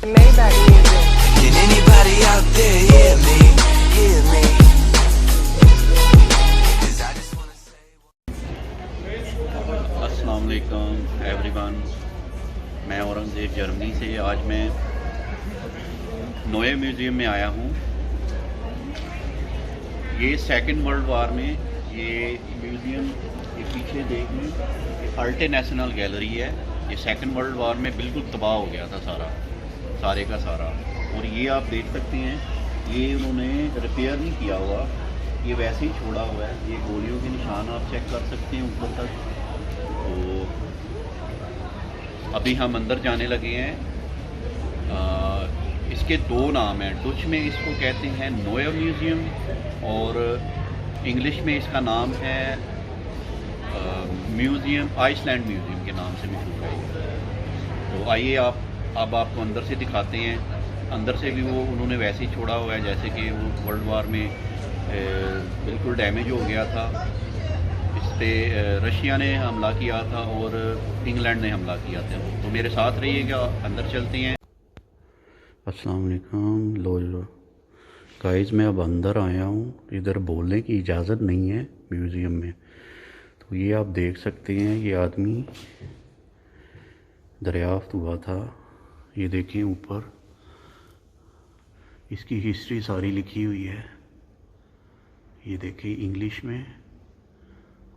Maybach music. Can anybody out there hear me? Hear me? 'Cause I just wanna say अस्सलाम वालेकुम everyone. मैं Aurangzeb Germany से आज मैं नोए म्यूज़ियम में आया हूँ। ये सेकंड वर्ल्ड वार में ये म्यूज़ियम के पीछे देखिए अल्टे नेशनल गैलरी है। ये सेकंड वर्ल्ड वार में बिल्कुल तबाह हो गया था सारे का सारा। और ये आप देख सकते हैं ये उन्होंने रिपेयर नहीं किया हुआ, ये वैसे ही छोड़ा हुआ है। ये गोलियों के निशान आप चेक कर सकते हैं ऊपर तक। तो अभी हम अंदर जाने लगे हैं। इसके दो नाम हैं, डच में इसको कहते हैं नोया म्यूज़ियम और इंग्लिश में इसका नाम है म्यूज़ियम आइसलैंड म्यूज़ियम के नाम से मशहूर है। तो आइए अब आपको अंदर से दिखाते हैं। अंदर से भी वो उन्होंने वैसे ही छोड़ा हुआ है जैसे कि वो वर्ल्ड वार में बिल्कुल डैमेज हो गया था। इस पर रशिया ने हमला किया था और इंग्लैंड ने हमला किया था। तो मेरे साथ रहिएगा, अंदर चलते हैं। अस्सलाम वालेकुम। लो गाइस, मैं अब अंदर आया हूँ। इधर बोलने की इजाज़त नहीं है म्यूज़ियम में। तो ये आप देख सकते हैं ये आदमी दरियाफ्त हुआ था। ये देखें ऊपर इसकी हिस्ट्री सारी लिखी हुई है। ये देखें इंग्लिश में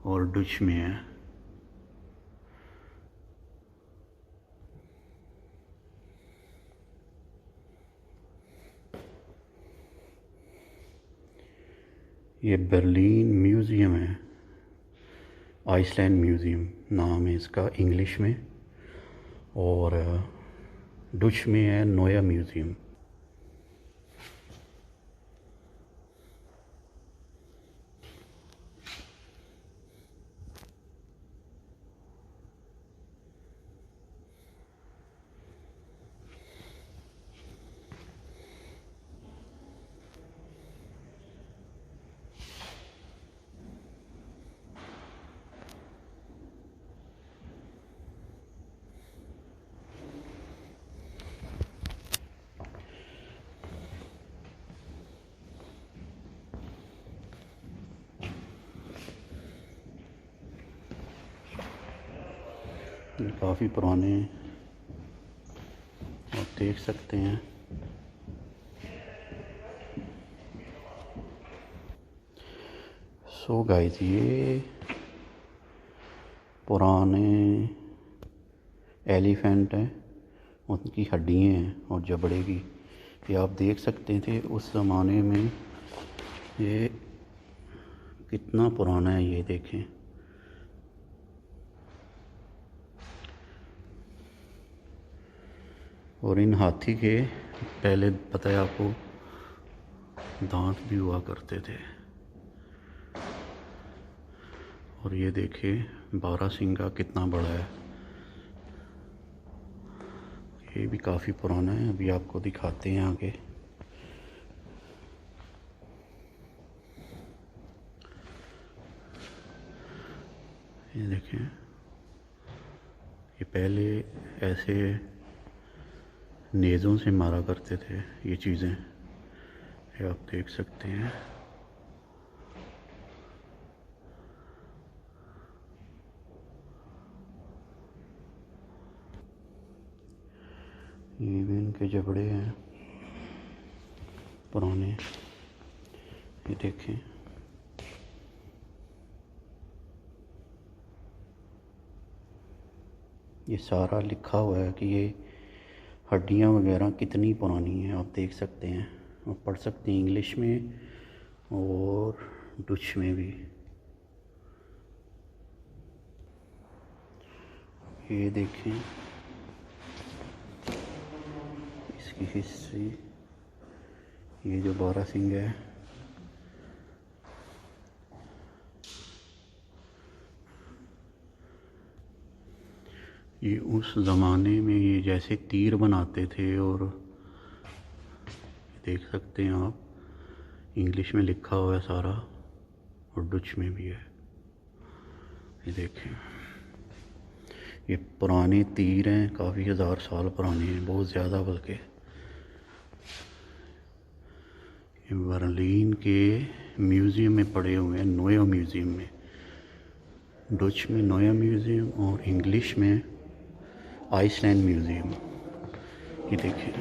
और डच में है। ये बर्लिन म्यूज़ियम है, आइसलैंड म्यूज़ियम नाम है इसका इंग्लिश में, और डच में है नोया म्यूज़ियम। काफ़ी पुराने आप देख सकते हैं। सो गाइस, ये पुराने एलिफेंट हैं, उनकी हड्डियाँ हैं और जबड़े की। ये आप देख सकते थे उस ज़माने में ये कितना पुराना है। ये देखें, और इन हाथी के पहले पता है आपको दांत भी हुआ करते थे। और ये देखिए बारहसिंगा कितना बड़ा है। ये भी काफ़ी पुराना है। अभी आपको दिखाते हैं आगे। ये देखें, ये पहले ऐसे नेज़ों से मारा करते थे ये चीज़ें। ये आप देख सकते हैं। ये भी इनके जबड़े हैं पुराने। ये देखें, ये सारा लिखा हुआ है कि ये हड्डियाँ वगैरह कितनी पुरानी हैं। आप देख सकते हैं और पढ़ सकते हैं इंग्लिश में और डच में भी। ये देखें इसकी हिस्ट्री। ये जो बारहसिंगा है, ये उस ज़माने में ये जैसे तीर बनाते थे। और देख सकते हैं आप इंग्लिश में लिखा हुआ है सारा और डच में भी है। ये देखें, ये पुराने तीर हैं, काफ़ी हज़ार साल पुराने हैं, बहुत ज़्यादा बल्कि। बर्लिन के म्यूज़ियम में पड़े हुए हैं, नोया म्यूज़ियम में। डच में नोया म्यूज़ियम और इंग्लिश में आइसलैंड म्यूज़ियम। ये देखिए,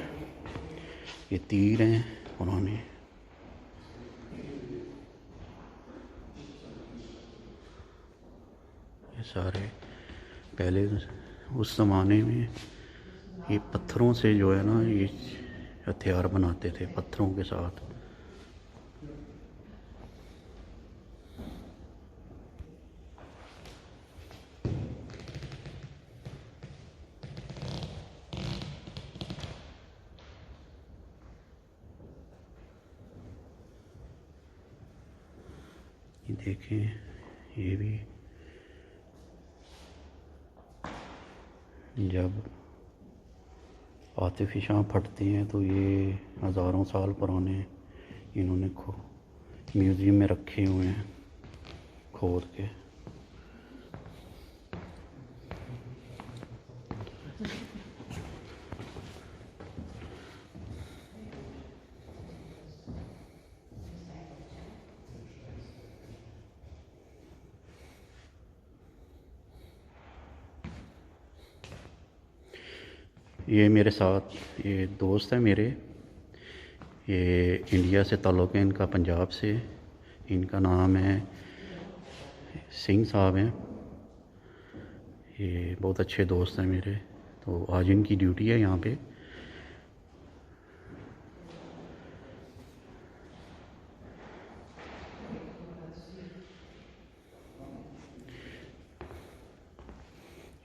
ये तीर हैं पुराने। ये सारे पहले उस ज़माने में ये पत्थरों से जो है ना, ये हथियार बनाते थे पत्थरों के साथ। ये देखिए, ये भी जब आतिफिशां फटती हैं तो ये हज़ारों साल पुराने इन्होंने म्यूज़ियम में रखे हुए हैं खोद के। ये मेरे साथ ये दोस्त है मेरे, ये इंडिया से ताल्लुक़ है इनका, पंजाब से। इनका नाम है सिंह साहब हैं। ये बहुत अच्छे दोस्त हैं मेरे। तो आज इनकी ड्यूटी है यहाँ पे।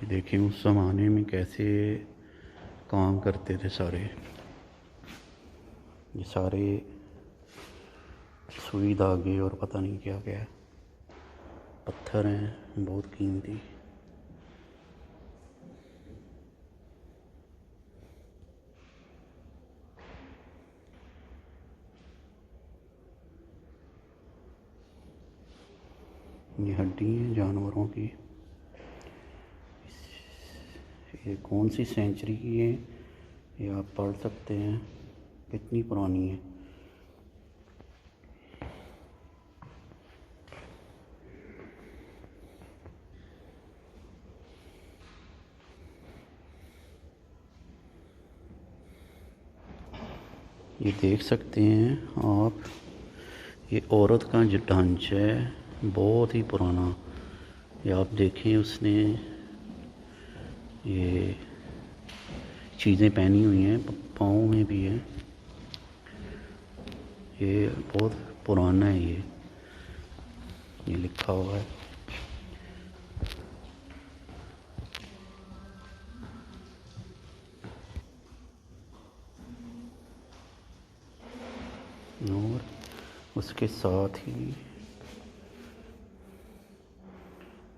देखिए उस ज़माने में कैसे काम करते थे सारे। ये सारे सुई धागे और पता नहीं क्या क्या पत्थर हैं, बहुत कीमती। ये हड्डी हैं जानवरों की। ये कौन सी सेंचुरी की है ये आप पढ़ सकते हैं, कितनी पुरानी है। ये देख सकते हैं आप, ये औरत का जो ढांचा है बहुत ही पुराना। ये आप देखें, उसने ये चीज़ें पहनी हुई हैं, पाँव में भी है। ये बहुत पुराना है। ये लिखा हुआ है। और उसके साथ ही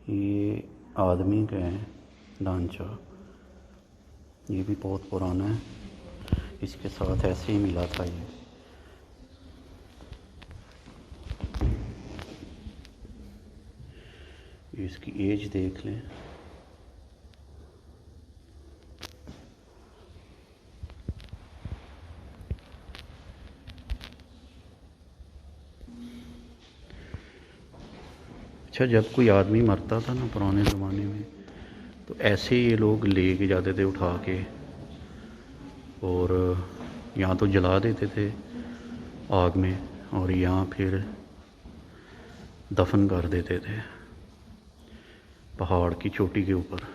ये आदमी का है ढांचा, ये भी बहुत पुराना है। इसके साथ ऐसे ही मिला था ये। इसकी एज देख लें। अच्छा, जब कोई आदमी मरता था ना पुराने ज़माने में, तो ऐसे ये लोग ले के जाते थे उठा के, और यहाँ तो जला देते थे आग में, और यहाँ फिर दफन कर देते थे पहाड़ की चोटी के ऊपर।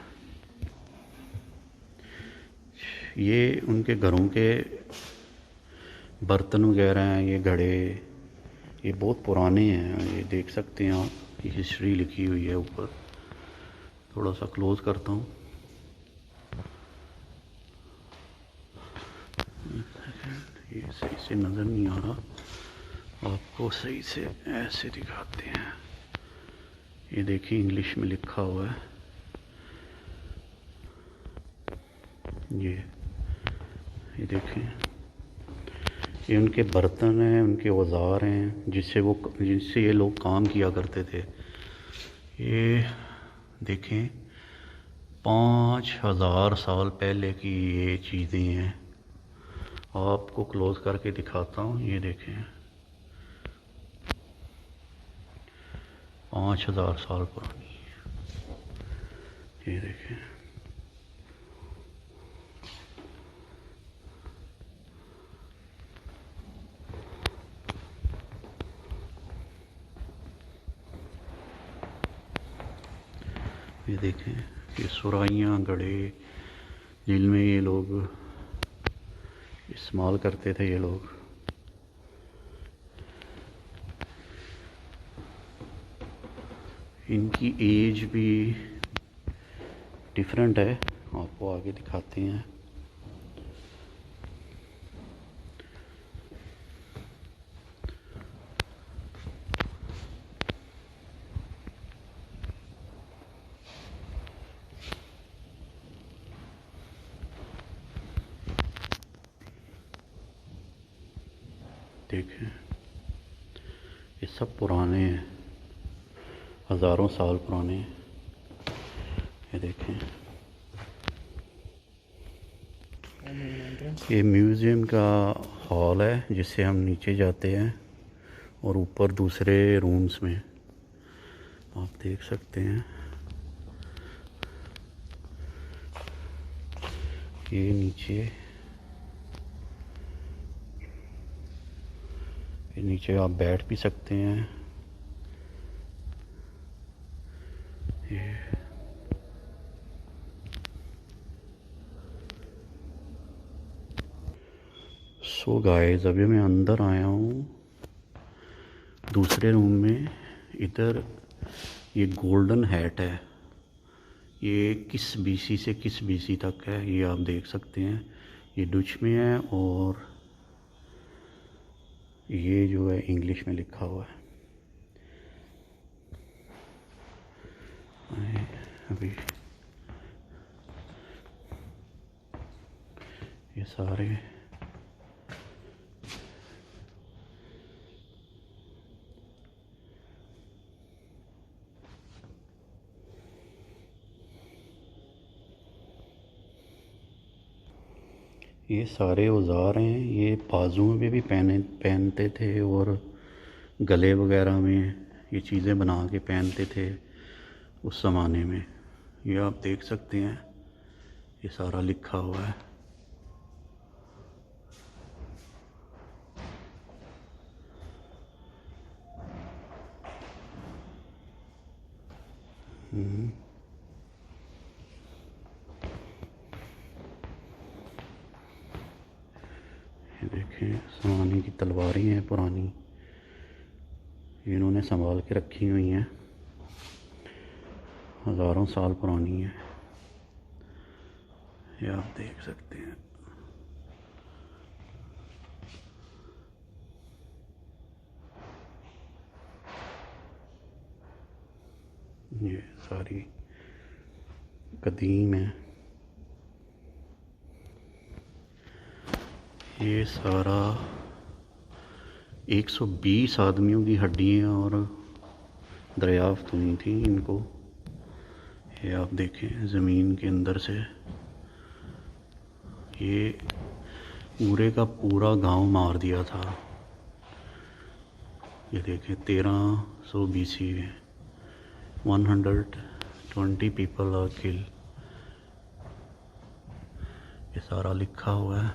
ये उनके घरों के बर्तन वगैरह हैं, ये घड़े, ये बहुत पुराने हैं। ये देख सकते हैं आप, ये हिस्ट्री लिखी हुई है ऊपर। थोड़ा सा क्लोज करता हूँ। ये सही से नज़र नहीं आ रहा, आपको सही से ऐसे दिखाते हैं। ये देखिए इंग्लिश में लिखा हुआ है। ये देखें, ये उनके बर्तन हैं, उनके औज़ार हैं जिससे ये लोग काम किया करते थे। ये देखें 5000 साल पहले की ये चीज़ें हैं, आपको क्लोज करके दिखाता हूँ। ये देखें, 5000 साल पुरानी। ये देखें, ये देखें, ये सुराहियाँ, गड़े, जिनमें ये लोग इस्तेमाल करते थे ये लोग। इनकी एज भी डिफरेंट है, आपको आगे दिखाते हैं। देखें, ये सब पुराने हैं, हज़ारों साल पुराने। ये देखें, ये म्यूज़ियम का हॉल है जिससे हम नीचे जाते हैं, और ऊपर दूसरे रूम्स में आप देख सकते हैं। ये नीचे आप बैठ भी सकते हैं। ये सो गाइस, अभी मैं अंदर आया हूँ दूसरे रूम में। इधर ये गोल्डन हैट है, ये किस बीसी से किस बीसी तक है ये आप देख सकते हैं। ये डच में है और ये जो है इंग्लिश में लिखा हुआ है। अभी ये सारे औज़ार हैं। ये बाजू में भी पहनते थे, और गले वगैरह में ये चीज़ें बना के पहनते थे उस ज़माने में। ये आप देख सकते हैं, ये सारा लिखा हुआ है। ये देखें, ज़माने की तलवारें हैं पुरानी, इन्होंने संभाल के रखी हुई हैं, हज़ारों साल पुरानी है। ये आप देख सकते हैं। ये सारी कदीम है। ये सारा 120 आदमियों की हड्डियाँ और दरियाफ्त हुई थी इनको। ये आप देखें, ज़मीन के अंदर से ये पूरे का पूरा गांव मार दिया था। ये देखें, 1300 BC में 120 पीपल आर किल। ये सारा लिखा हुआ है।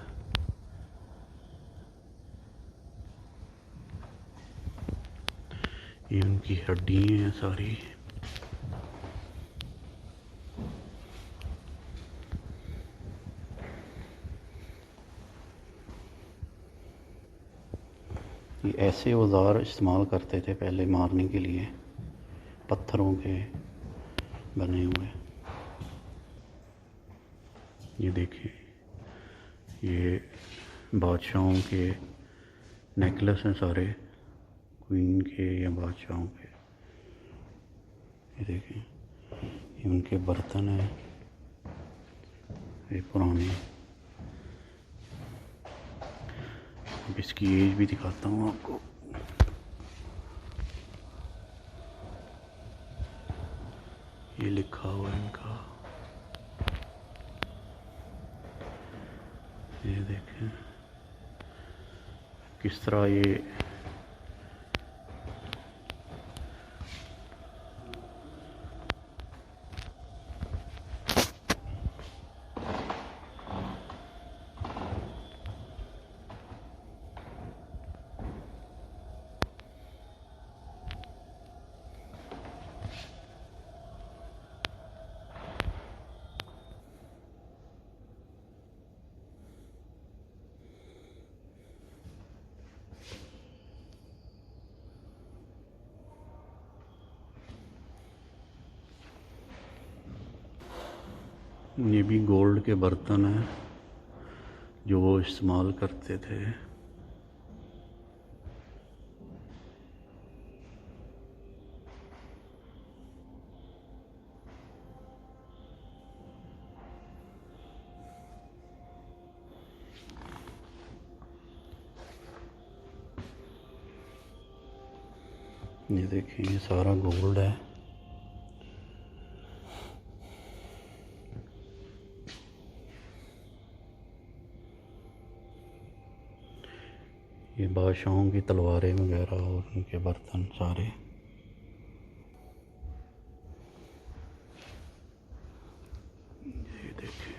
ये उनकी हड्डियाँ हैं सारी। ये ऐसे औज़ार इस्तेमाल करते थे पहले मारने के लिए, पत्थरों के बने हुए। ये देखिए, ये बादशाहों के नेकलेस हैं सारे, क्वीन के या बादशाहों के। ये देखिए, ये उनके बर्तन हैं, ये पुराने। अब इसकी एज भी दिखाता हूँ आपको। ये लिखा हुआ है इनका, ये देखें। किस तरह ये भी गोल्ड के बर्तन हैं जो वो इस्तेमाल करते थे। ये देखिए ये सारा गोल्ड है। ये बादशाहों की तलवारें वगैरह और उनके बर्तन सारे। ये देखिए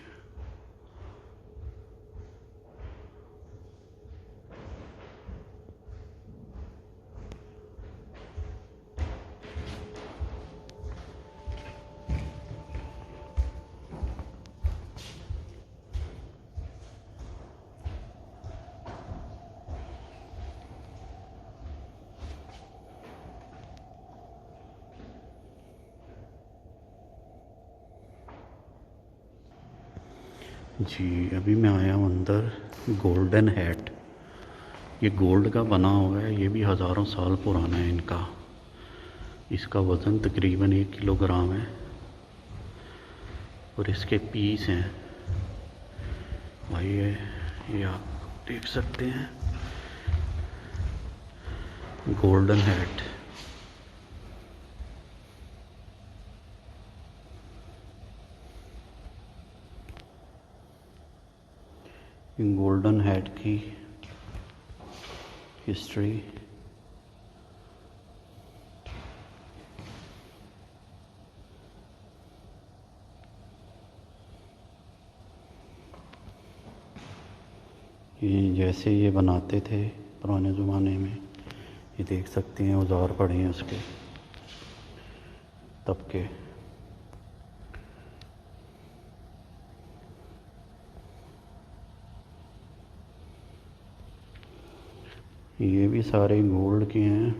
जी, अभी मैं आया हूँ अंदर। गोल्डन हैट, ये गोल्ड का बना हुआ है। ये भी हज़ारों साल पुराना है इनका। इसका वज़न तकरीबन 1 किलोग्राम है और इसके पीस हैं भाई ये आप देख सकते हैं। गोल्डन हैट, गोल्डन हैट की हिस्ट्री। ये जैसे ये बनाते थे पुराने ज़माने में, ये देख सकते हैं औजार पड़े हैं उसके तब के। ये भी सारे गोल्ड के हैं।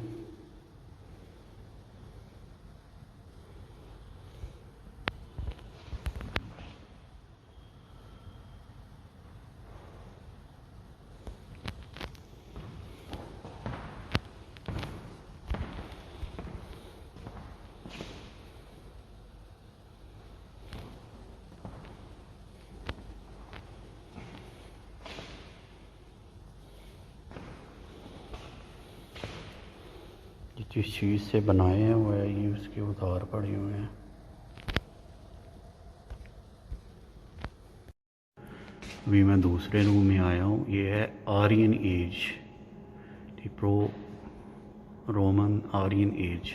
जिस चीज़ से बनाए हुए हैं ये उसके उधार पड़े हुए हैं। अभी मैं दूसरे रूम में आया हूँ। ये है Aryan age, pro Roman Aryan age.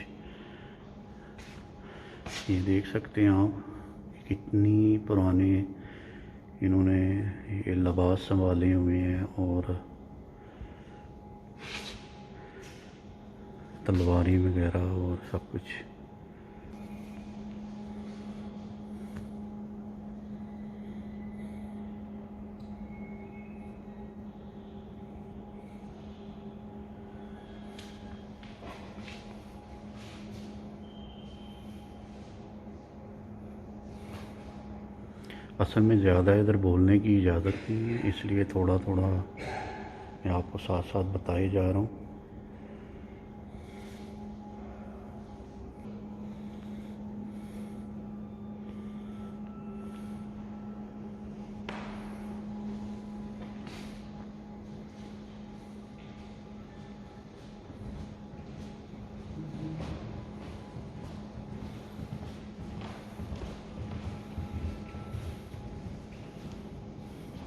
ये देख सकते हैं आप कितनी पुराने इन्होंने ये लिबास संभाले हुए हैं और तलवारी वगैरह और सब कुछ। असल में ज़्यादा इधर बोलने की इजाज़त नहीं है, इसलिए थोड़ा थोड़ा मैं आपको साथ साथ बताए जा रहा हूँ।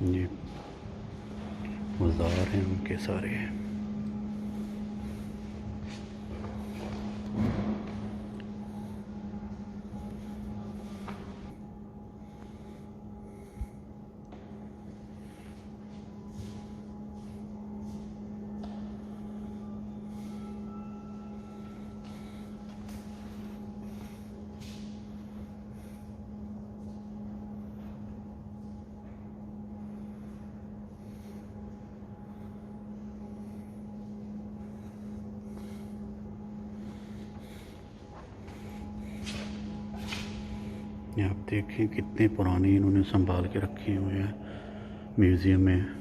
ये औजार हैं उनके सारे। ये आप देखिए कितने पुराने इन्होंने संभाल के रखे हुए हैं म्यूज़ियम में।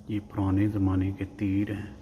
ये पुराने ज़माने के तीर हैं।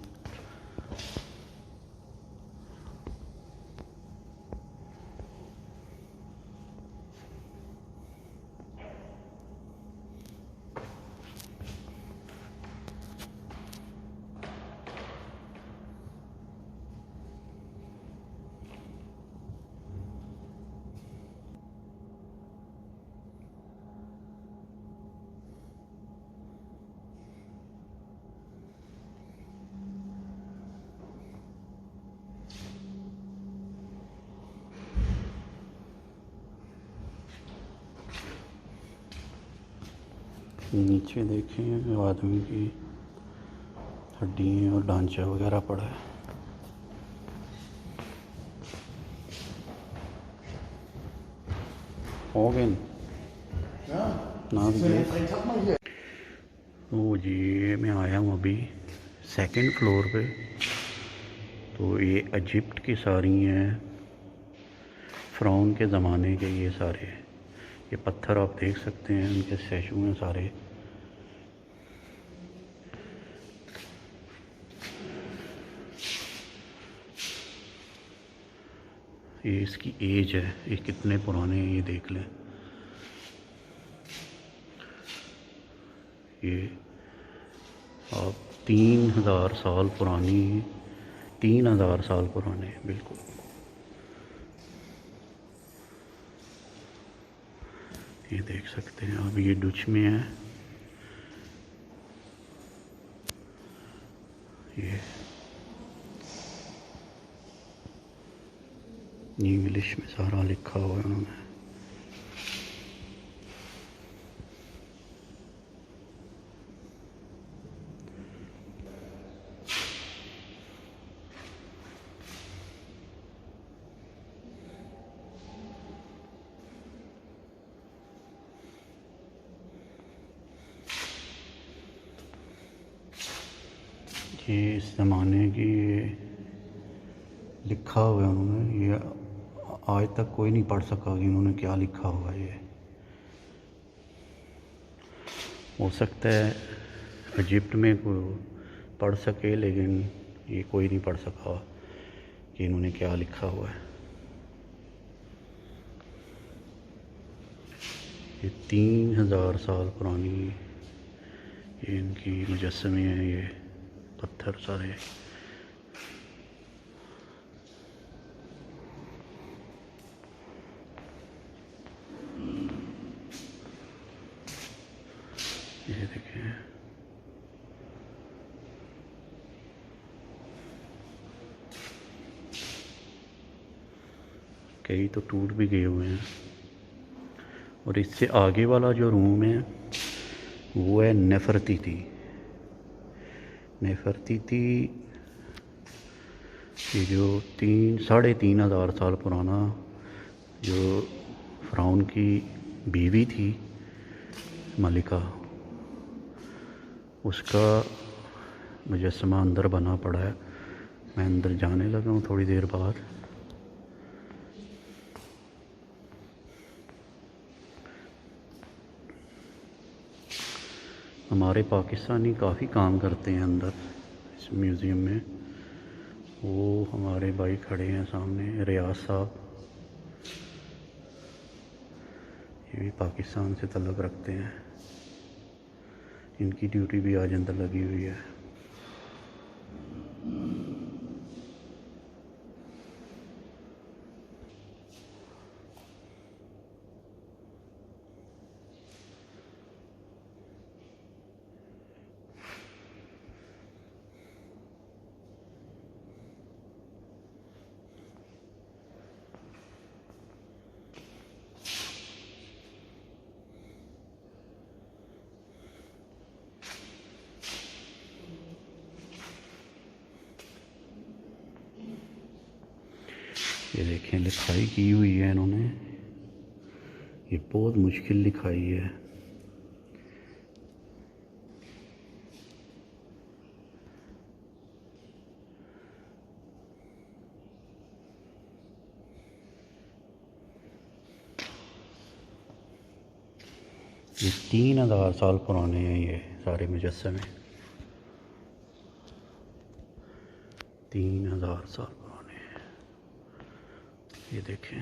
नीचे देखें आदमी की हड्डियाँ और ढांचा वगैरह पड़ा है। हो गए ना तो जी मैं आया हूँ अभी सेकंड फ्लोर पे। तो ये इजिप्ट की सारी हैं, फ़िरौन के ज़माने के ये सारे। ये पत्थर आप देख सकते हैं, उनके स्टैचू हैं सारे। ये इसकी एज है, ये कितने पुराने हैं ये देख लें। ये आप 3000 साल पुरानी, 3000 साल पुराने बिल्कुल। ये देख सकते हैं आप, ये डच में है। ये इंग्लिश में सारा लिखा हुआ है उन्होंने। ये इस ज़माने की लिखा हुआ है उन्होंने, ये आज तक कोई नहीं पढ़ सका कि उन्होंने क्या लिखा हुआ है। ये हो सकता है इजिप्ट में कोई पढ़ सके, लेकिन ये कोई नहीं पढ़ सका कि इन्होंने क्या लिखा हुआ है। ये 3000 साल पुरानी ये इनकी मुजस्समे हैं, ये पत्थर सारे। ये देखें, कई तो टूट भी गए हुए हैं। और इससे आगे वाला जो रूम है वो है नेफरतीती। नेफरतीती ये जो 3,500 साल पुराना जो फ़िरौन की बीवी थी मलिका, उसका मुजस्समा अंदर बना पड़ा है। मैं अंदर जाने लगा हूँ थोड़ी देर बाद। हमारे पाकिस्तानी काफ़ी काम करते हैं अंदर इस म्यूज़ियम में। वो हमारे भाई खड़े हैं सामने, रियाज साहब, ये भी पाकिस्तान से तल्लुक़ रखते हैं। इनकी ड्यूटी भी आज अंदर लगी हुई है। ये देखें, लिखाई की हुई है इन्होंने, ये बहुत मुश्किल लिखाई है। ये 3000 साल पुराने हैं ये सारे मुजस्समे, 3000 साल पुराने हैं। ये देखें,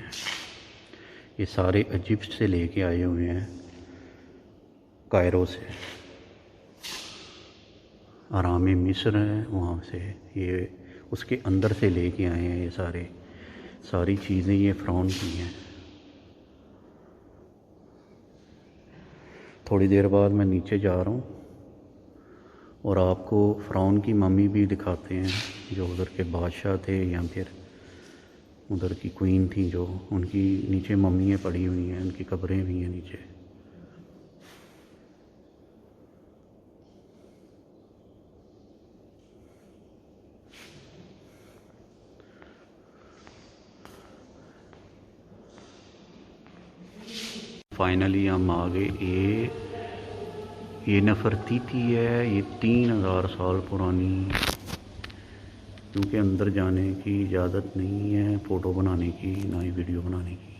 ये सारे इजिप्ट से लेके आए हुए हैं, कायरो से। आराम मिस्र है वहाँ से, ये उसके अंदर से लेके आए हैं। ये सारी चीज़ें ये फ़िरौन की हैं। थोड़ी देर बाद मैं नीचे जा रहा हूँ और आपको फ़िरौन की मम्मी भी दिखाते हैं, जो उधर के बादशाह थे या फिर उधर की क्वीन थी, जो उनकी नीचे मम्मियाँ पड़ी हुई हैं, उनकी कब्रें भी हैं नीचे। फाइनली हम आ गए। ये नफरतीती है, ये 3000 साल पुरानी। क्योंकि अंदर जाने की इजाज़त नहीं है फ़ोटो बनाने की, ना ही वीडियो बनाने की।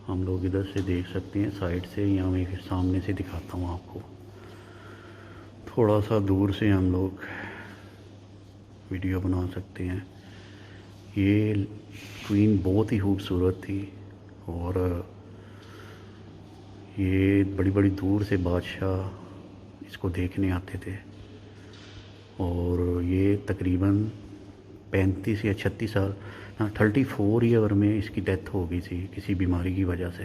हम लोग इधर से देख सकते हैं साइड से, या मैं फिर सामने से दिखाता हूँ आपको। थोड़ा सा दूर से हम लोग वीडियो बना सकते हैं। ये क्वीन बहुत ही खूबसूरत थी और ये बड़ी बड़ी दूर से बादशाह इसको देखने आते थे। और ये तकरीबन 35 या 36 साल, हाँ 34 ईयर में इसकी डेथ हो गई थी किसी बीमारी की वजह से।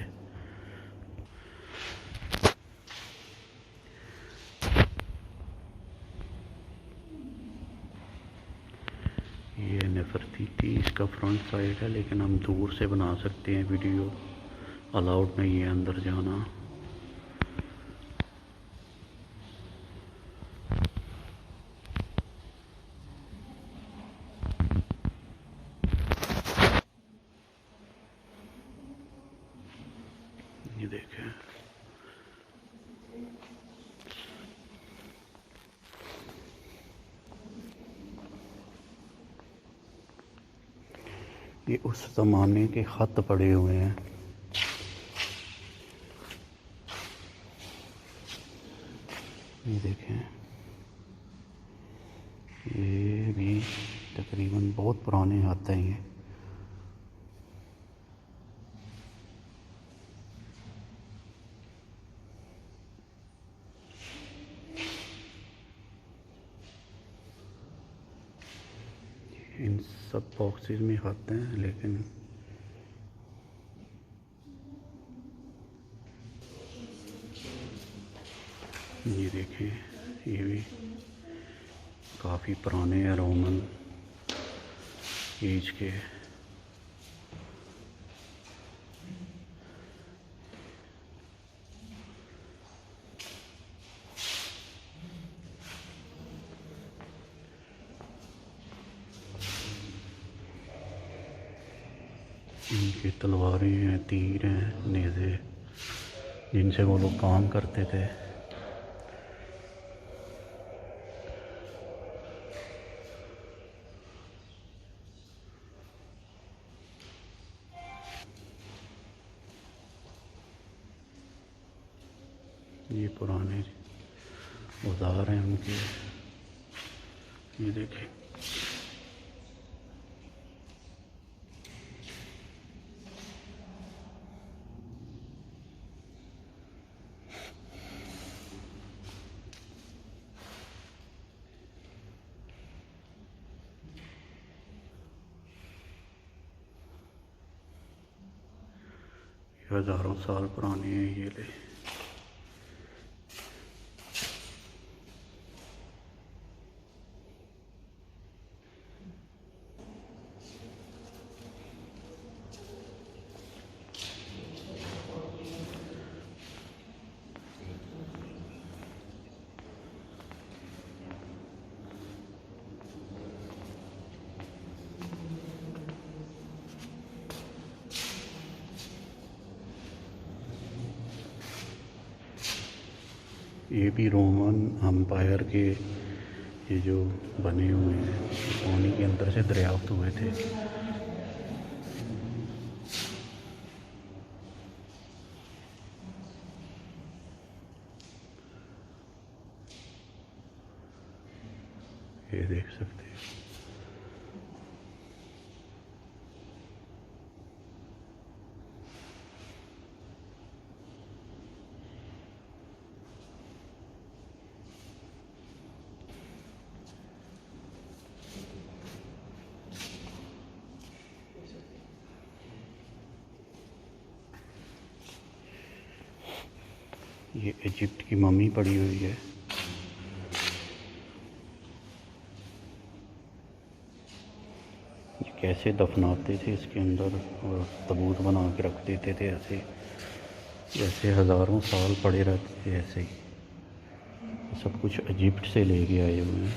ये नेफरतीती इसका फ्रंट साइड है, लेकिन हम दूर से बना सकते हैं वीडियो, अलाउड नहीं है अंदर जाना। ये देखें, ये उस ज़माने के ख़त पड़े हुए हैं। ये देखें, ये भी तकरीबन बहुत पुराने खत हैं ये। इन सब बॉक्सेस में खत हैं, लेकिन ये देखें, ये भी काफ़ी पुराने हैं, रोमन एज के। इनकी तलवारें हैं, तीर हैं, नेज़े, जिनसे वो लोग काम करते थे। ये पुराने औजार हैं उनके। ये देखें, हज़ारों साल पुराने हैं ये ले। ये भी रोमन अम्पायर के ये जो बने हुए हैं, पानी के अंदर से दरियाफ्त हुए थे। ये देख सकते हैं। ये इजिप्ट की मम्मी पड़ी हुई है। ये कैसे दफनाते थे इसके अंदर, और ताबूत बना के रख देते थे ऐसे, जैसे हज़ारों साल पड़े रहते थे ऐसे ही। सब कुछ इजिप्ट से लेके आए हुए हैं।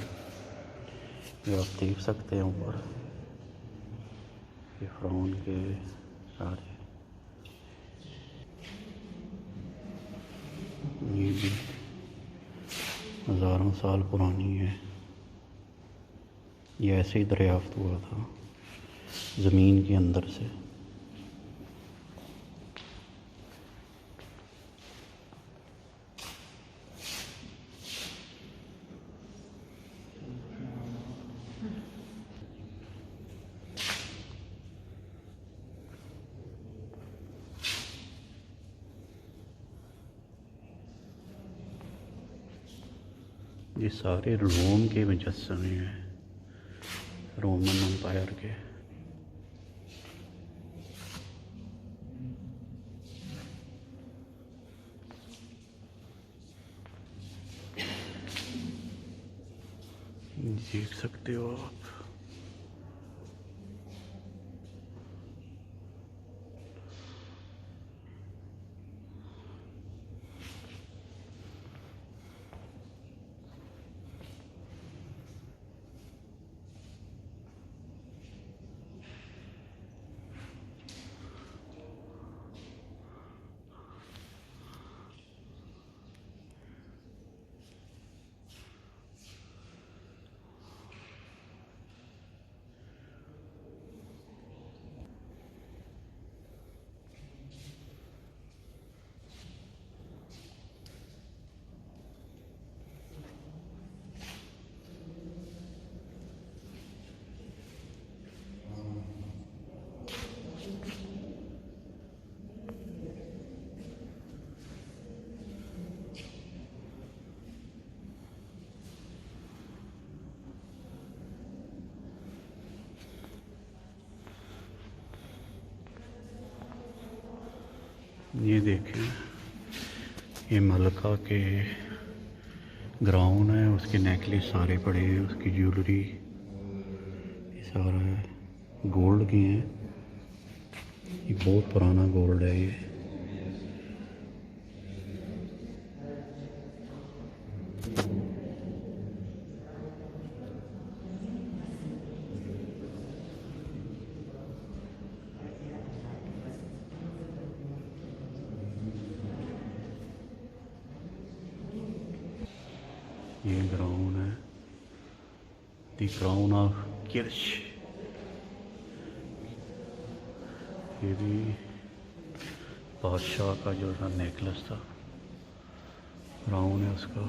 ये आप देख सकते हैं ऊपर, ये फ़िरौन के सारे। ये भी हज़ारों साल पुरानी है। ये ऐसे ही दरियाफ्त हुआ था ज़मीन के अंदर से। ये सारे रोम के मुजस्समे हैं, रोमन एम्पायर के। देख सकते हो आप। ये देखें, ये मलका के ग्राउंड है, उसके नेकलेस सारे पड़े हैं, उसकी ज्वेलरी ये सारा गोल्ड की हैं। ये बहुत पुराना गोल्ड है ये। ये ग्राउंड है, द क्राउन ऑफ किर्च। ये भी बादशाह का जो था नेकलेस था, क्राउन है उसका।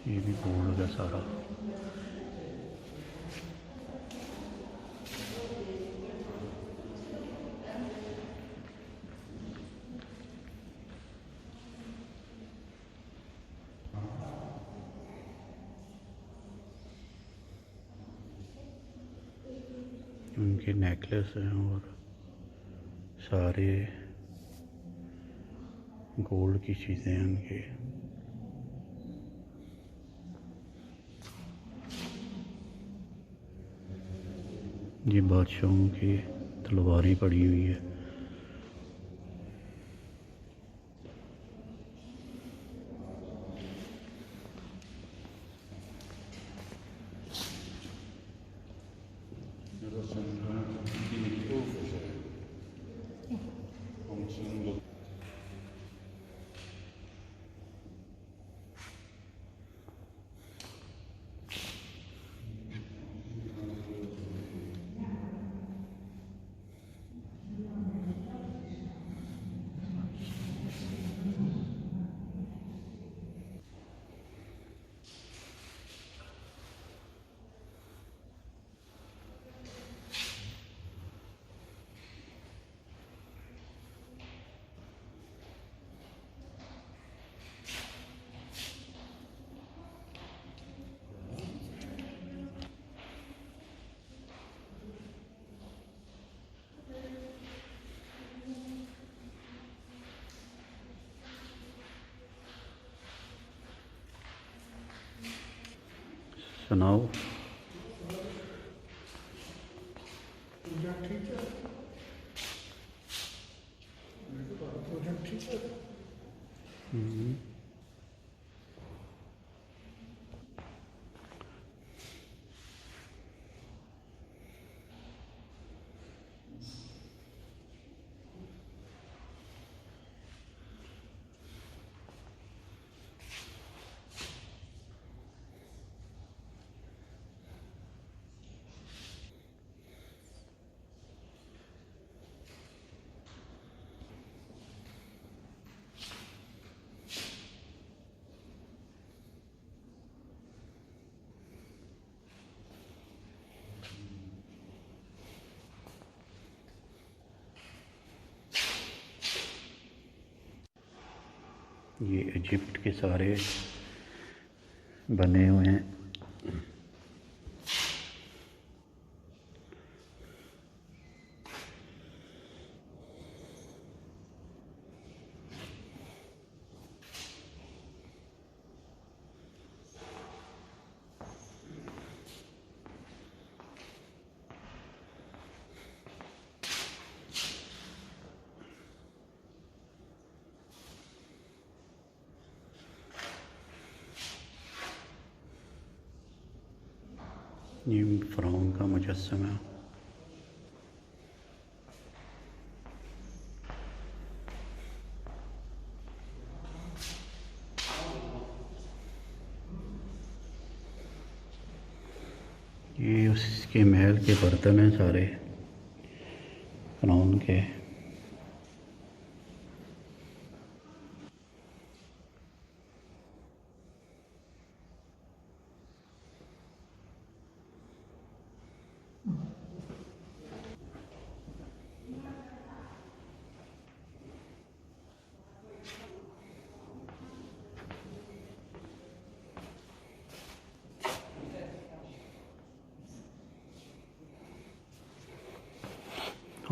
ये भी गोल्ड का सारा। उनके नेकलेस हैं और सारे गोल्ड की चीज़ें हैं उनके। ये बादशाहों की तलवारें पड़ी हुई है। सुनाओ। ये इजिप्ट के सारे बने हुए हैं। ये फ़िरौन का मुजस्समा। ये उसके महल के बर्तन हैं सारे फ़िरौन के।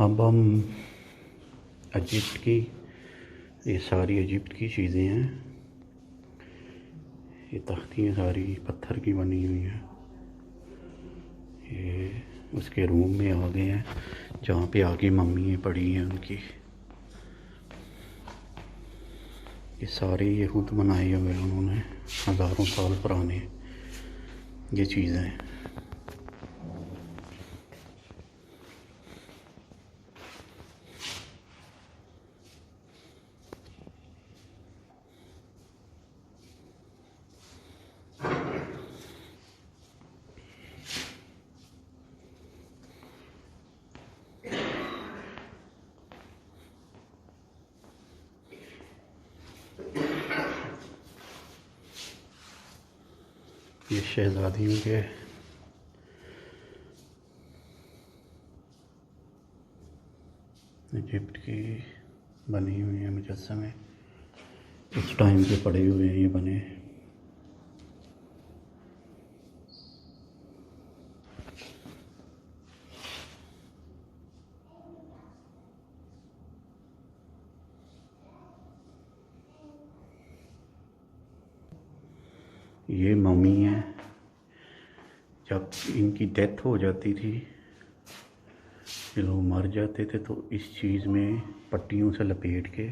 अब हम इजिप्ट की, ये सारी इजिप्ट की चीज़ें हैं। ये तख्तियाँ सारी पत्थर की बनी हुई हैं। ये उसके रूम में आ गए हैं जहाँ पे आगे मम्मी पड़ी हैं उनकी। ये सारे ये खुद बनाए हुए हैं उन्होंने, हज़ारों साल पुराने ये चीज़ें हैं। ये शहज़ादियों के इजिप्ट की बनी हुई है मुजस्समे, उस टाइम के पड़े हुए हैं ये बने। ये मम्मी है, जब इनकी डेथ हो जाती थी, ये लोग मर जाते थे तो इस चीज़ में पट्टियों से लपेट के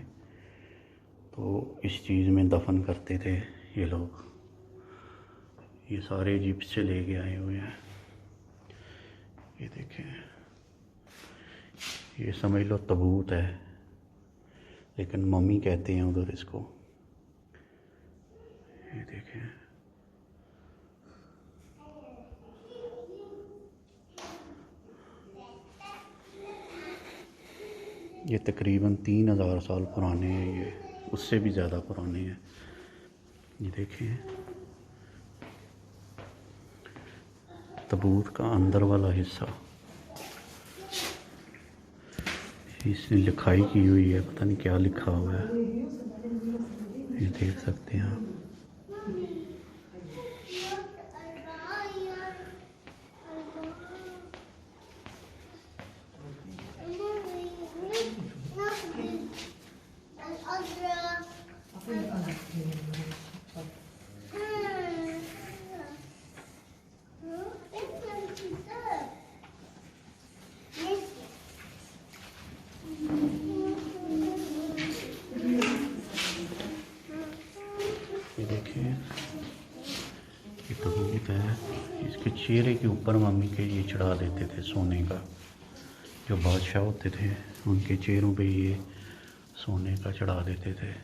तो इस चीज़ में दफन करते थे ये लोग। ये सारे इजिप्ट से लेके आए हुए हैं। ये देखें, ये समझ लो तबूत है, लेकिन मम्मी कहते हैं उधर इसको। ये देखें, ये तकरीबन 3000 साल पुराने हैं, ये उससे भी ज़्यादा पुराने हैं। ये देखें, तबूत का अंदर वाला हिस्सा, इसमें लिखाई की हुई है, पता नहीं क्या लिखा हुआ है, ये देख सकते हैं आप। ये देखिए, ये तबूत है, इसके चेहरे के ऊपर मम्मी के ये चढ़ा देते थे सोने का। जो बादशाह होते थे उनके चेहरों पे ये सोने का चढ़ा देते थे।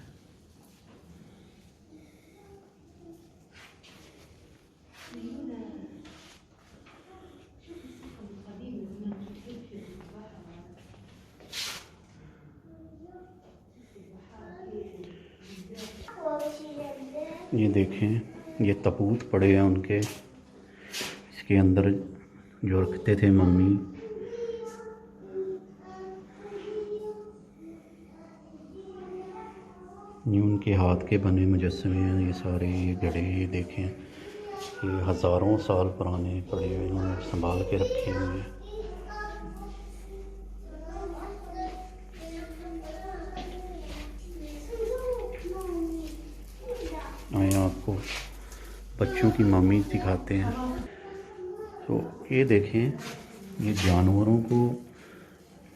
ये देखें, ये तबूत पड़े हैं उनके, इसके अंदर जो रखते थे मम्मी। ये उनके हाथ के बने मुजस्समे हैं, ये सारे ये गड़े, ये देखें, ये हज़ारों साल पुराने पड़े हुए, इन्होंने संभाल के रखे हुए हैं। आए आपको बच्चों की मम्मी दिखाते हैं। तो ये देखें, ये जानवरों को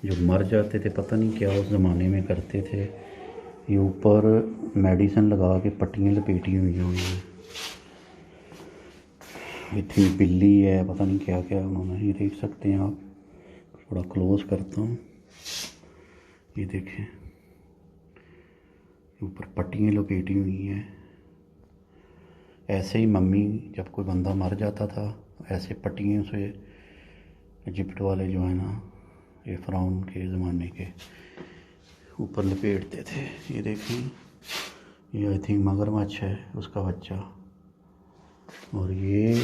जो मर जाते थे, पता नहीं क्या उस ज़माने में करते थे, ये ऊपर मेडिसिन लगा के पट्टियाँ लपेटी हुई हैं। इतनी बिल्ली है, पता नहीं क्या क्या उन्होंने, ये देख सकते हैं आप। थोड़ा क्लोज करता हूँ, ये देखें, ऊपर पट्टियाँ लपेटी हुई हैं। ऐसे ही मम्मी जब कोई बंदा मर जाता था, ऐसे पट्टियों से इजिप्ट वाले जो है ना, ये फ़िरौन के ज़माने के, ऊपर लपेटते थे। ये देखें, ये आई थिंक मगरमच्छ है, उसका बच्चा। और ये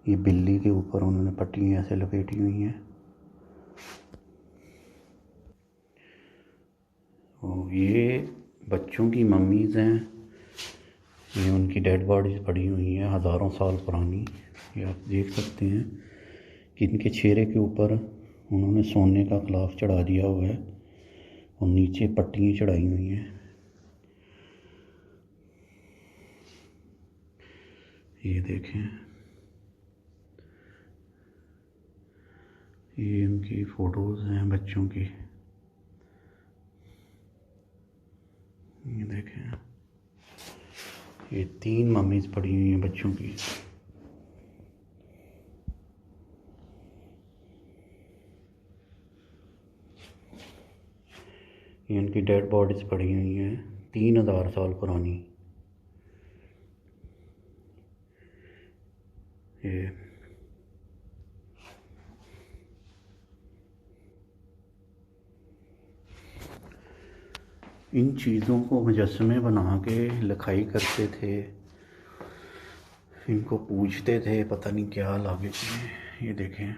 बिल्ली के ऊपर उन्होंने पट्टियाँ ऐसे लपेटी हुई हैं। और ये बच्चों की मम्मीज़ हैं, ये उनकी डेड बॉडीज़ पड़ी हुई हैं हज़ारों साल पुरानी। ये आप देख सकते हैं कि इनके चेहरे के ऊपर उन्होंने सोने का गिलाफ चढ़ा दिया हुआ है और नीचे पट्टियाँ चढ़ाई हुई हैं। ये देखें, ये इनकी फ़ोटोज़ हैं बच्चों की। ये देखें, ये 3 मम्मीज़ पड़ी हुई हैं बच्चों की। ये इनकी डेड बॉडीज़ पड़ी हुई हैं 3000 साल पुरानी। ये इन चीज़ों को मुजस्समे बना के लिखाई करते थे, इनको पूछते थे, पता नहीं क्या लागे थे। ये देखें,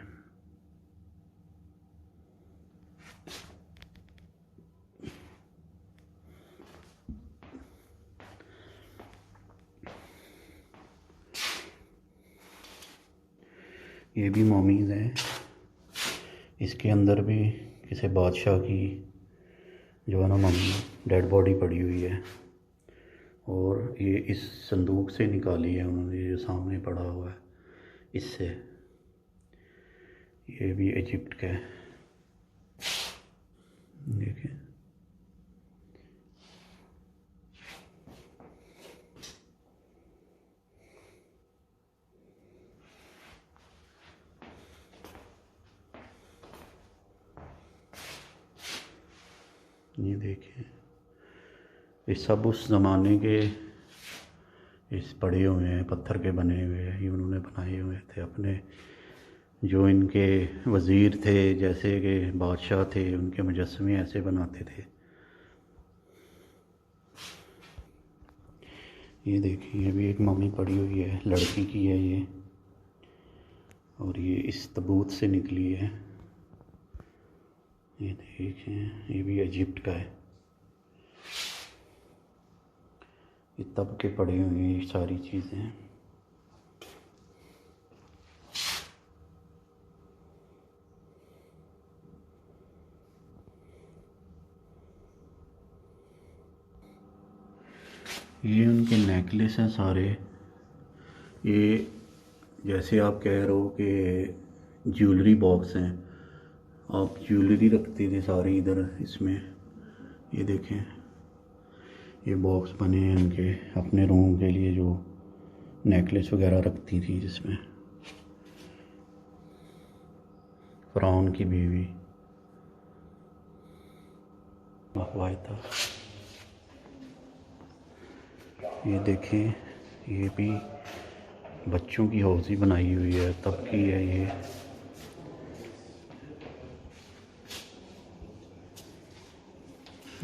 ये भी मम्मीज़ हैं। इसके अंदर भी किसी बादशाह की जो है ना मम्मी डेड बॉडी पड़ी हुई है, और ये इस संदूक से निकाली है उन्होंने, जो सामने पड़ा हुआ है इससे। ये भी इजिप्ट का है, देखिए। ये देखिए, ये सब उस ज़माने के इस पड़े हुए हैं, पत्थर के बने हुए हैं। ये उन्होंने बनाए हुए थे अपने, जो इनके वज़ीर थे, जैसे कि बादशाह थे, उनके मुजस्समे ऐसे बनाते थे। ये देखिए, ये भी एक मम्मी पड़ी हुई है, लड़की की है ये, और ये इस तबूत से निकली है। ये देखिए, ये भी इजिप्ट का है। ये तब के पड़े हुए हैं ये सारी चीज़ें। ये उनके नेकलेस हैं सारे। ये जैसे आप कह रहे हो कि ज्वेलरी बॉक्स हैं, आप ज्वेलरी रखते थे सारे इधर इसमें। ये देखें, ये बॉक्स बने हैं इनके अपने रूम के लिए, जो नेकलेस वगैरह रखती थी, जिसमें फ़िरौन की बीवी वायता। ये देखें, ये भी बच्चों की हौज़ी बनाई हुई है, तब की है ये।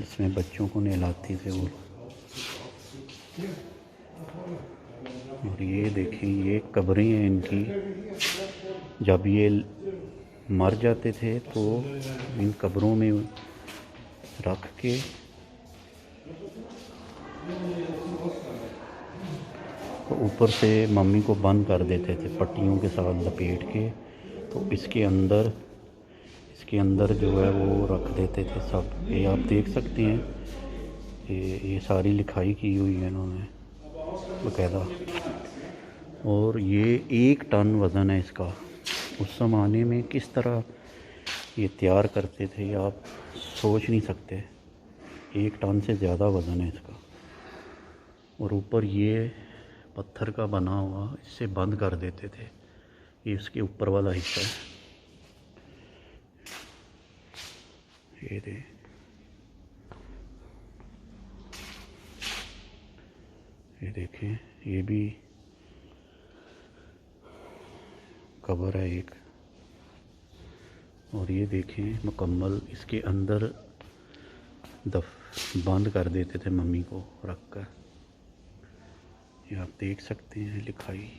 इसमें बच्चों को नहलाते थे वो। और ये देखें, ये कब्रें हैं इनकी। जब ये मर जाते थे तो इन कब्रों में रख के तो ऊपर से मम्मी को बंद कर देते थे पट्टियों के साथ लपेट के। तो इसके अंदर जो है वो रख देते थे सब। ये आप देख सकते हैं, ये सारी लिखाई की हुई है इन्होंने बाकायदा। और ये 1 टन वज़न है इसका। उस ज़माने में किस तरह ये तैयार करते थे, आप सोच नहीं सकते। 1 टन से ज़्यादा वज़न है इसका। और ऊपर ये पत्थर का बना हुआ, इससे बंद कर देते थे। ये इसके ऊपर वाला हिस्सा है। ये दे, ये देखें, ये भी कबर है एक। और ये देखें, मुकम्मल इसके अंदर बंद कर देते थे मम्मी को रख कर। ये आप देख सकते हैं लिखाई।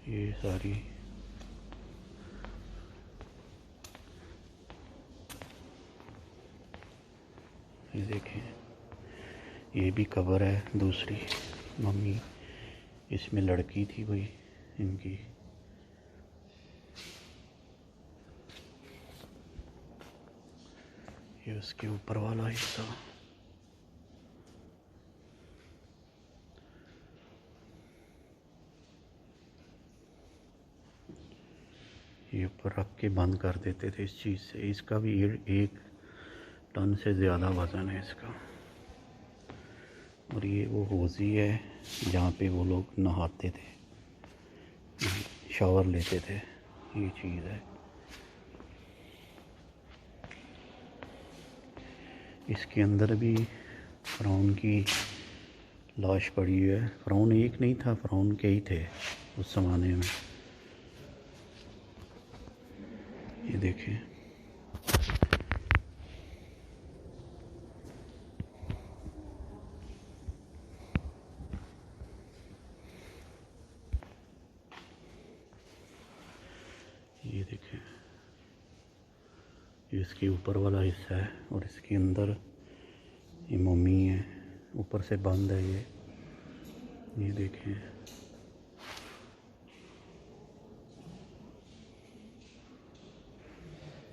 ये सारी ये देखें, ये भी कबर है दूसरी मम्मी। इसमें लड़की थी भाई इनकी। ये उसके ऊपर वाला हिस्सा। ये ऊपर रख के बंद कर देते थे इस चीज़ से। इसका भी 1 टन से ज़्यादा वज़न है इसका। और ये वो हौज़ी है जहाँ पे वो लोग नहाते थे, शावर लेते थे। ये चीज़ है। इसके अंदर भी फ़िरौन की लाश पड़ी हुई है। फ़िरौन एक नहीं था, फ़िरौन कई थे उस ज़माने में। ये देखें, ये देखें, ये इसके ऊपर वाला हिस्सा है और इसके अंदर ये मम्मी है, ऊपर से बंद है ये देखें।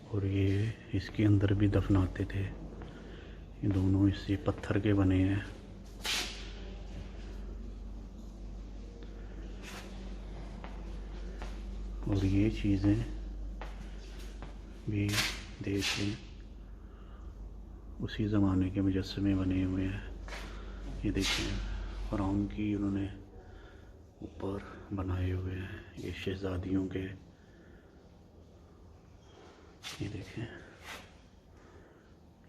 और ये इसके अंदर भी दफनाते थे। ये दोनों इससे पत्थर के बने हैं। और ये चीज़ें भी देखें, उसी ज़माने के मुजस्समे बने हुए हैं। ये देखें, फ़िरौन की उन्होंने ऊपर बनाए हुए हैं, ये शहज़ादियों के। ये देखें,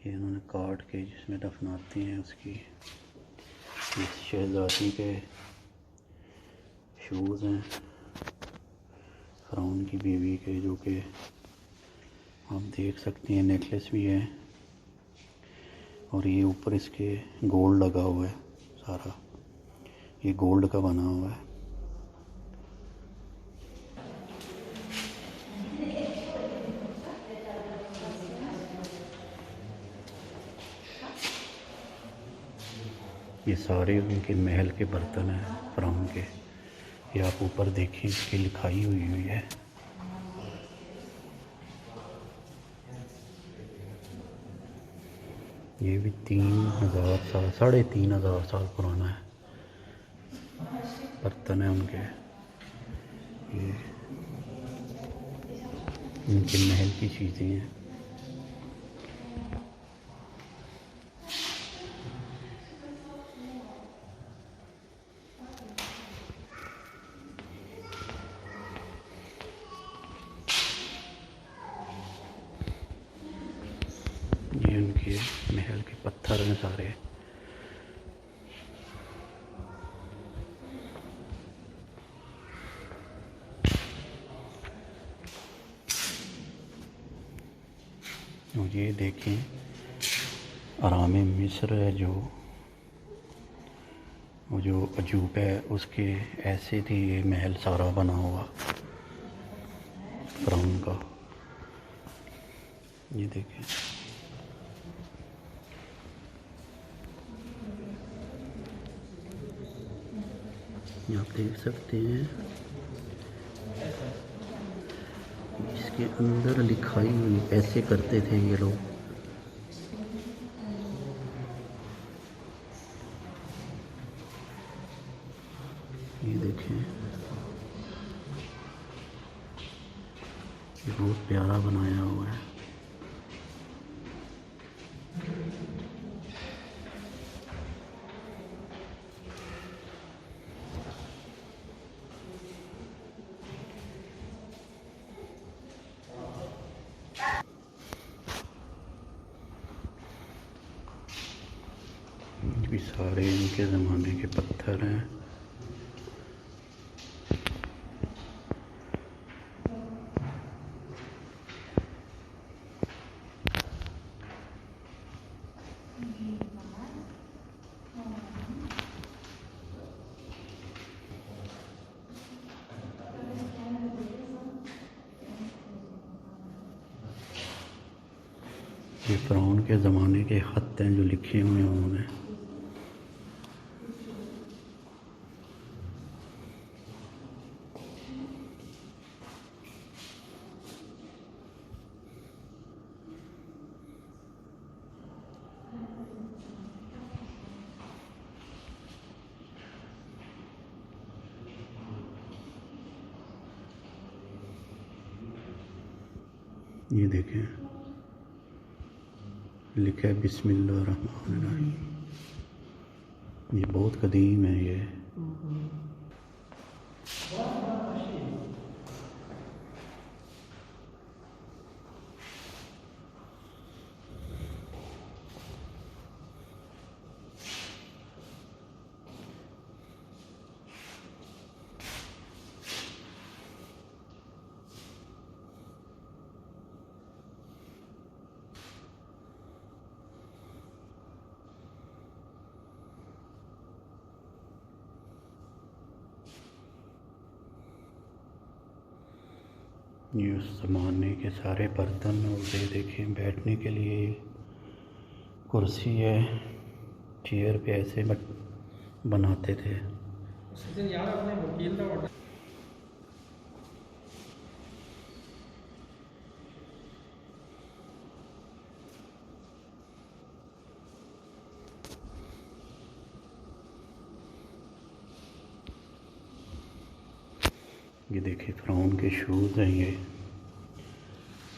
ये उन्होंने काट के जिसमें दफनाते हैं उसकी। इस शहज़ादी के शूज़ हैं फ़िरौन की बीवी के, जो कि आप देख सकते हैं। नेकलेस भी है और ये ऊपर इसके गोल्ड लगा हुआ है सारा। ये गोल्ड का बना हुआ है। ये सारे उनके महल के बर्तन हैं फ़िरौन के। ये आप ऊपर देखें, इसकी लिखाई हुई है। ये भी 3000 साल, 3500 साल पुराना है बर्तन है उनके। ये उनके महल की चीज़ें हैं। ये उनके महल के पत्थर हैं सारे। और ये देखें, आराम मिस्र है जो वो जो अजूबा है उसके ऐसे थी ये महल सारा बना हुआ फ़िरौन का। ये देखें, ये आप देख सकते हैं। इसके अंदर लिखाई हुई ऐसे करते थे ये लोग। ये देखें, ये बहुत प्यारा बनाया हुआ है। ये भी सारे इनके ज़माने के पत्थर हैं। ये फ़िरौन के ज़माने के ख़त हैं जो लिखे हुए हैं उन्होंने। ये देखें, लिखा है बिस्मिल्लाहिर्रहमानिर्रहीम। ये बहुत कदीम है ये। ये उस ज़माने के सारे बर्तन, और ये देखें बैठने के लिए कुर्सी है, चेयर पे ऐसे बनाते थे। ये देखिए फ़िरौन के शूज़ हैं, ये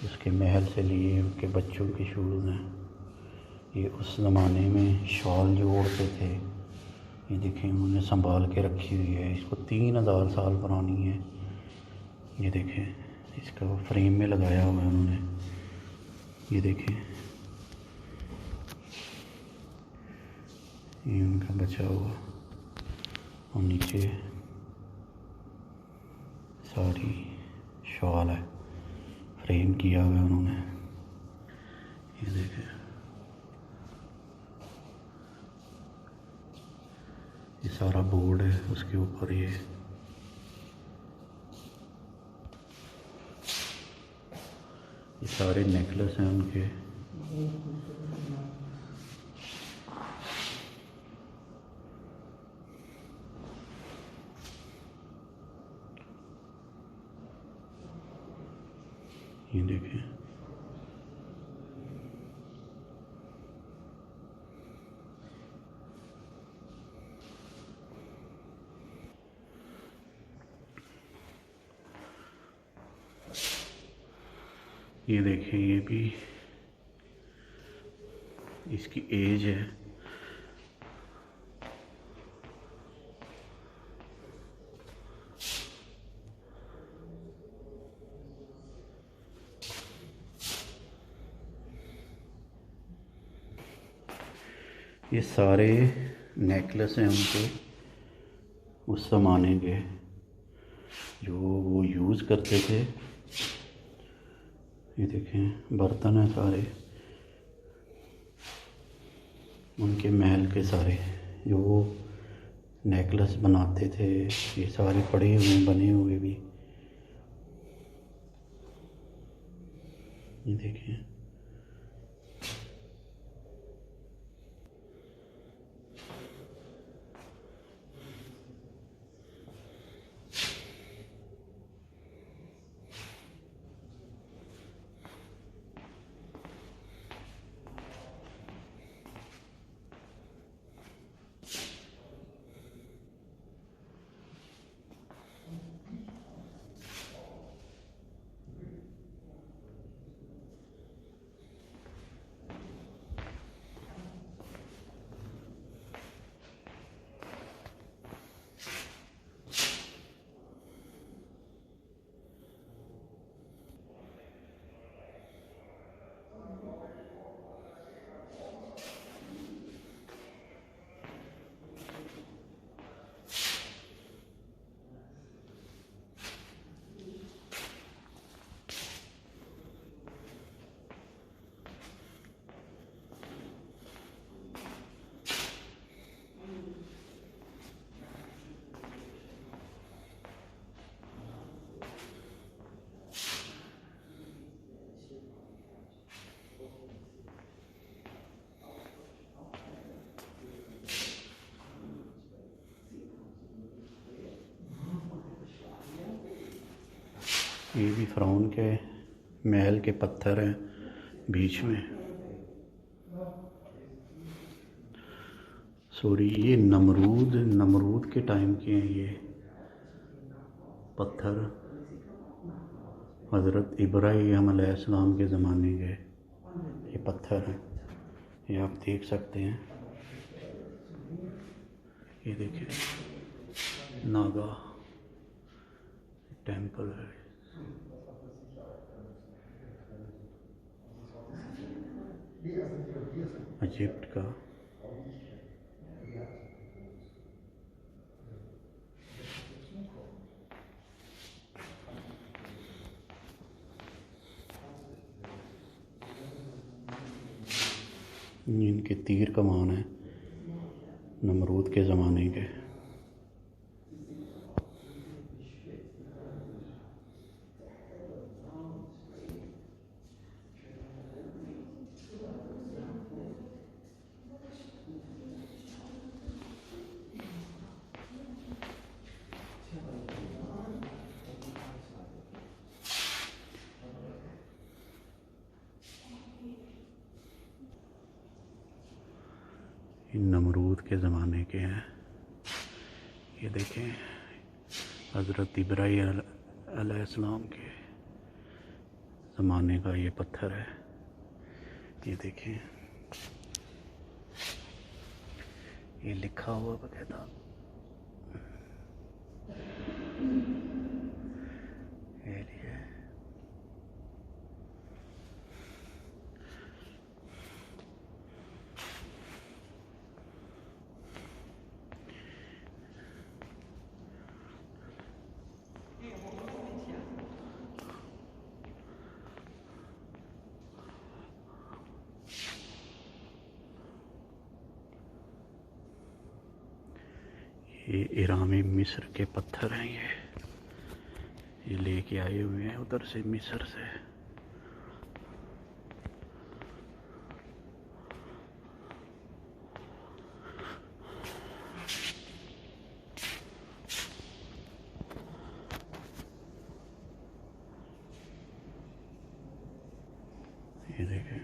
उसके महल से लिए उनके बच्चों के शूज़ हैं। ये उस ज़माने में शॉल जो ओढ़ते थे। ये देखें उन्होंने संभाल के रखी हुई है, इसको 3000 साल पुरानी है। ये देखें इसका फ्रेम में लगाया हुआ है उन्होंने। ये देखें ये उनका बचा हुआ, और नीचे सारी शॉल है, फ्रेम किया हुआ है उन्होंने। ये देखें ये सारा बोर्ड है, उसके ऊपर ये सारे नेकलेस हैं उनके। ये देखें ये देखिए, ये भी इसकी एज है। ये सारे नेकलेस हैं उनके उस ज़माने के, जो वो यूज़ करते थे। ये देखें बर्तन हैं सारे उनके महल के, सारे जो वो नेकलेस बनाते थे, ये सारे पड़े हुए बने हुए भी। ये देखें ये भी फ़िरौन के महल के पत्थर हैं बीच में। सॉरी, ये नमरूद के टाइम के हैं ये पत्थर, हज़रत इब्राहीम अलैहिस्सलाम के ज़माने के ये पत्थर हैं, ये आप देख सकते हैं। ये देखिए नागा टेम्पल है। इजिप्ट का इनके तीर कमान है नमरूद के ज़माने के। इन नमरूद के ज़माने के हैं। ये देखें हज़रत इब्राहीम अलैहिस्सलाम के ज़माने का ये पत्थर है। ये देखें ये लिखा हुआ बकायदा। ये लिए ये इरामी मिस्र के पत्थर हैं। ये लेके आए हुए हैं उधर से मिस्र से। ये देखें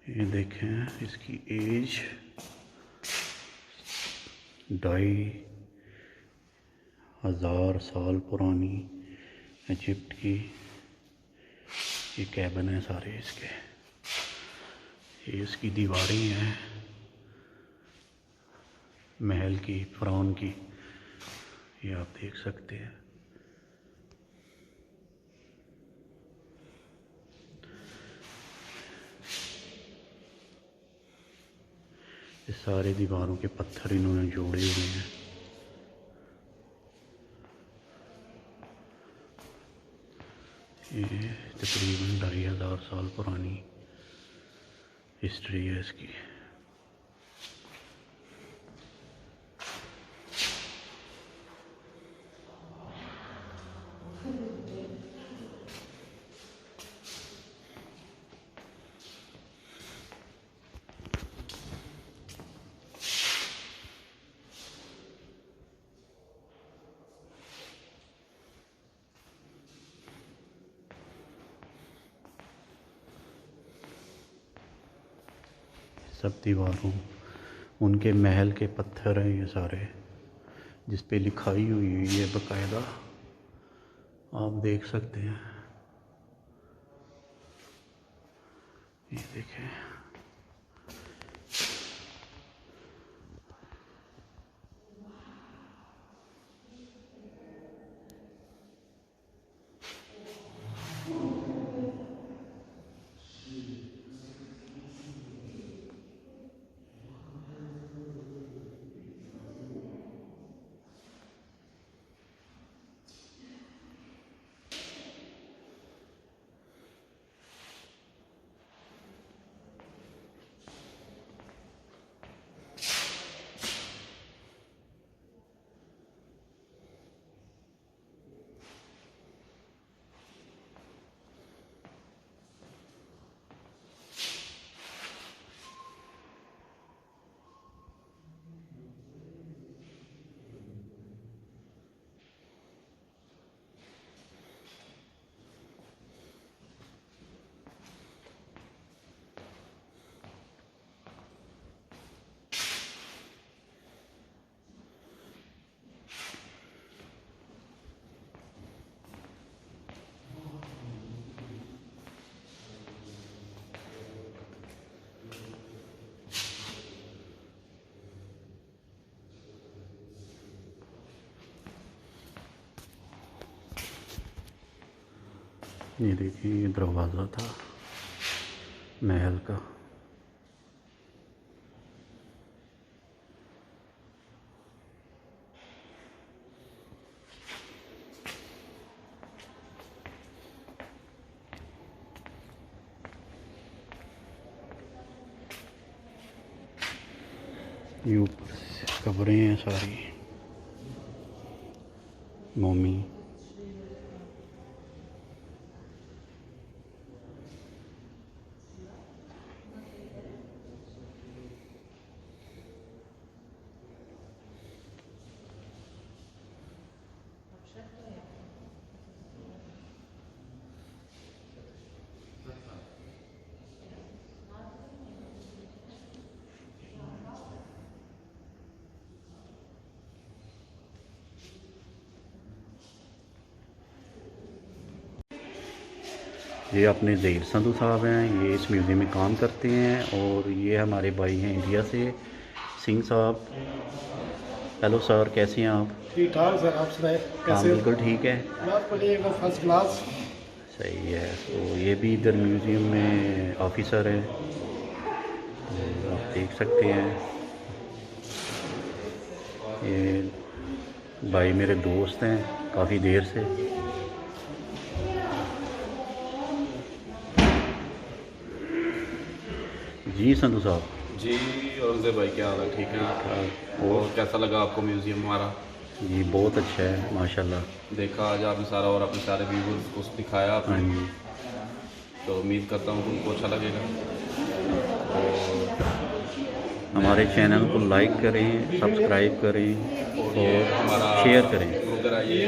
ये देखें इसकी एज 2500 साल पुरानी इजिप्ट की ये कैबिन है सारे इसके। ये इसकी दीवारें हैं। महल की, फ़िरौन की, ये आप देख सकते हैं। ये सारे दीवारों के पत्थर इन्होंने जोड़े हुए हैं। ये तकरीबन 2500 साल पुरानी हिस्ट्री है इसकी। सब दीवारों उनके महल के पत्थर हैं ये सारे, जिस पे लिखाई हुई है बकायदा, आप देख सकते हैं। ये देखें, ये देखिए, ये दरवाज़ा था महल का। ये ऊपर से कब्रें हैं सारी, मोमी। ये अपने ज़हीर संधू साहब हैं, ये इस म्यूज़ियम में काम करते हैं। और ये हमारे भाई हैं इंडिया से, सिंह साहब। हेलो सर, कैसे हैं आप? ठीक ठाक सर, आप सुनाए हाँ कैसे? बिल्कुल ठीक है, बात बढ़िया, एकदम फर्स्ट क्लास। सही है। तो ये भी इधर म्यूज़ियम में ऑफिसर है, तो आप देख सकते हैं। ये भाई मेरे दोस्त हैं काफ़ी देर से। जी संधू साहब। जी औरंगज़ेब भाई, क्या हाल है? ठीक है। और कैसा लगा आपको म्यूज़ियम हमारा? जी बहुत अच्छा है माशाल्लाह। देखा आज आपने सारा, और अपने सारे व्यूवर्स को दिखाया हाँ आपने, जी, तो उम्मीद करता हूँ कि उनको अच्छा लगेगा। हमारे चैनल को लाइक करें, सब्सक्राइब करें और ये और हमारा शेयर करें। ब्रोकर है ये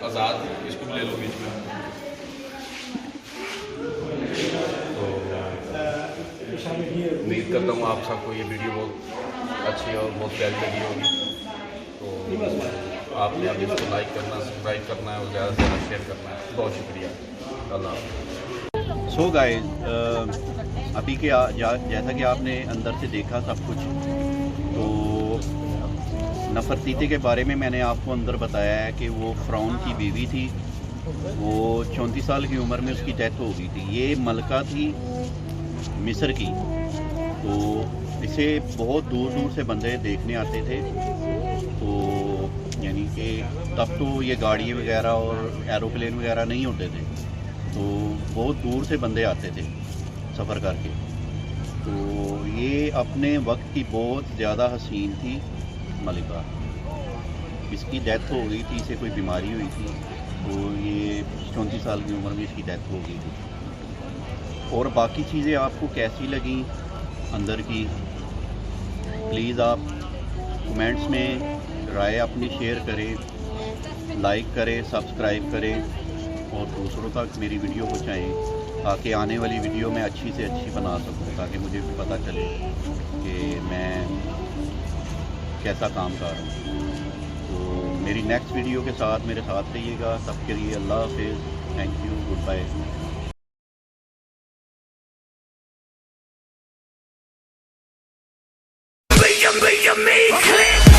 आज़ाद, इसको भी ले लो बीच में। उम्मीद करता हूँ आप सबको ये वीडियो बहुत अच्छी और बहुत प्यारी लगी होगी। तो आपने अब इसको लाइक करना, सब्सक्राइब करना है और ज़्यादा से ज़्यादा शेयर करना है। बहुत शुक्रिया, अल्लाह। सो गाइस, अभी के जैसा कि आपने अंदर से देखा सब कुछ, तो नफरतीते के बारे में मैंने आपको अंदर बताया है कि वो फ़िरौन की बीवी थी, वो 34 साल की उम्र में उसकी डेथ हो गई थी। ये मलका थी मिस्र की, तो इसे बहुत दूर दूर से बंदे देखने आते थे। तो यानी कि तब तो ये गाड़ी वगैरह और एरोप्लेन वगैरह नहीं होते थे, तो बहुत दूर से बंदे आते थे सफ़र करके। तो ये अपने वक्त की बहुत ज़्यादा हसीन थी मलिका। इसकी डेथ हो गई थी, इसे कोई बीमारी हुई थी, तो ये 34 साल की उम्र में इसकी डेथ हो गई थी। और बाकी चीज़ें आपको कैसी लगी अंदर की, प्लीज़ आप कमेंट्स में राय अपनी शेयर करें, लाइक करें, सब्सक्राइब करें और दूसरों तक मेरी वीडियो पहुँचाएँ, ताकि आने वाली वीडियो मैं अच्छी से अच्छी बना सकूँ, ताकि मुझे भी पता चले कि मैं कैसा काम कर रहा हूँ। तो मेरी नेक्स्ट वीडियो के साथ मेरे साथ रहिएगा। सबके लिए अल्लाह हाफिज़, thank you, good bye. Make you me clear.